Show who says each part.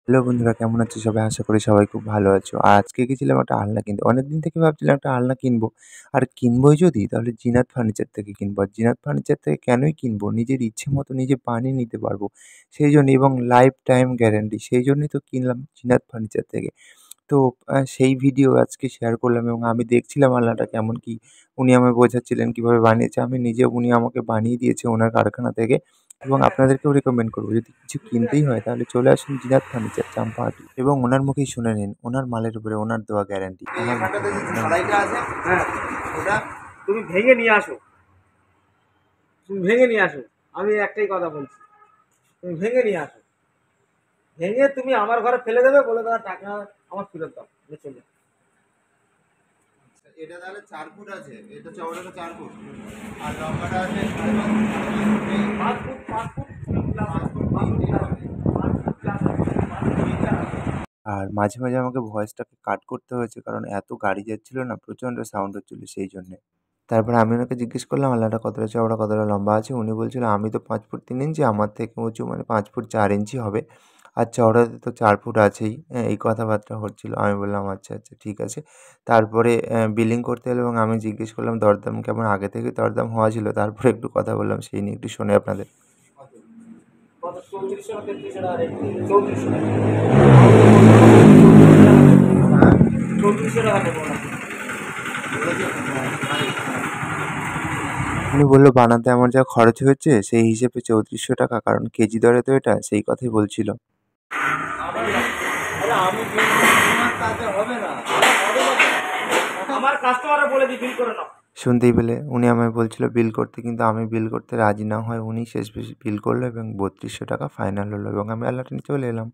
Speaker 1: Hello বন্ধুরা, কেমন আছো সবাই? আশা করি সবাই খুব ভালো আছো। আর আজকে গেছিলাম একটা আলনা কিনতে। অনেকদিন থেকে ভাবছিলাম একটা আলনা কিনবো। আর কিনবোই যদি তাহলে জিনাত ফার্নিচার থেকে কিনবো। আর জিনাত ফার্নিচার থেকে কেনই কিনবো? নিজের ইচ্ছে মতো নিজে বানিয়ে নিতে পারবো। সেইজন্য এবং লাইফ টাইম গ্যারান্টি। সেইজন্যই তো কিনলাম জিনাত ফার্নিচার থেকে। তো সেই ভিডিও আজকে শেয়ার করলাম এবং আমি দেখছিলাম আলনাটা কেমন কি। উনি আমায় বোঝাচ্ছিলেন কিভাবে বানিয়েছে। আমি নিজে উনি আমাকে বানিয়ে দিয়েছে ওনার কারখানা থেকে এবং আপনাদেরকেও রিকমেন্ড করব যদি কিছু কিনতেই হয় তাহলে চলে আসুন জিনাত ফার্নিচার চাম্পাহাটি এবং ওনার মুখেই শুনে নিন। ওনার মালের উপরে ওনার দেওয়া গ্যারান্টি।
Speaker 2: এই
Speaker 1: ওনার মুখে
Speaker 2: এখানটাতে
Speaker 1: নিন,
Speaker 2: যে
Speaker 1: ওনার মুখে
Speaker 2: ঝাড়াইটা
Speaker 1: শুনুন।
Speaker 2: আছে, হ্যাঁ, ওটা তুমি ভেঙে নিয়ে আসো। তুমি ভেঙে নিয়ে আসো। আমি একটাই কথা বলছি, তুমি ভেঙে নিয়ে আসো। ভেঙে তুমি আমার ঘরে ফেলে দেবে, বলে দাদা টাকা আমার ফেরত দাও, নিয়ে চলে যাও। এটা তাহলে 4 ফুট আছে, এটা চওড়াটা 4 ফুট আর লম্বাটা আছে 5 ফুট। 5 ফুট 5 ফুট 5 ফুট
Speaker 1: আর মাঝে মাঝে আমাকে ভয়েসটাকে কাট করতে হয়েছে কারণ এত গাড়ি যাচ্ছিল না, প্রচণ্ড সাউন্ড হচ্ছিল সেই জন্যে। তারপরে আমি ওনাকে জিজ্ঞেস করলাম আলনাটা কতটা চওড়া, কতটা লম্বা আছে? উনি বলছিল, "আমি তো ৫ ফুট ৩ ইঞ্চি, আমার থেকে উঁচু মানে ৫ ফুট ৪ ইঞ্চি হবে। আর চওড়াতে তো ৪ ফুট আছেই।" এই কথাবার্তা হচ্ছিল। আমি বললাম, "আচ্ছা, আচ্ছা ঠিক আছে।" তারপরে বিলিং করতে এলো এবং আমি জিজ্ঞেস করলাম দরদাম কেমন? আগে থেকেই দরদাম হওয়া ছিল। তারপরে একটু কথা বললাম, সেই নিয়ে একটু শোনাই আপনাদের।
Speaker 2: কত 3400 না 3300 টাকা রেট? 3400 টাকা। 3400 টাকা দেবো না।
Speaker 1: উনি বলল, "বানাতে আমার যা খরচ হয়েছে সেই হিসেবে ৩৪০০ টাকা, কারণ কেজি দরে তো এটা।" সেই কথাই বলছিল।
Speaker 2: আরে আমি বিল তোমার কাছে হবে না, হবে না তো। আমার কাস্টমাররা বলে দিই বিল করে নাও।
Speaker 1: শুনতেই পেলে উনি আমায় বলছিল বিল করতে, কিন্তু আমি বিল করতে রাজি না হওয়ায় উনি শেষমেশ বিল করলো এবং ৩২০০ টাকা ফাইনাল হলো এবং আমি আলনাটা নিয়ে চলে এলাম।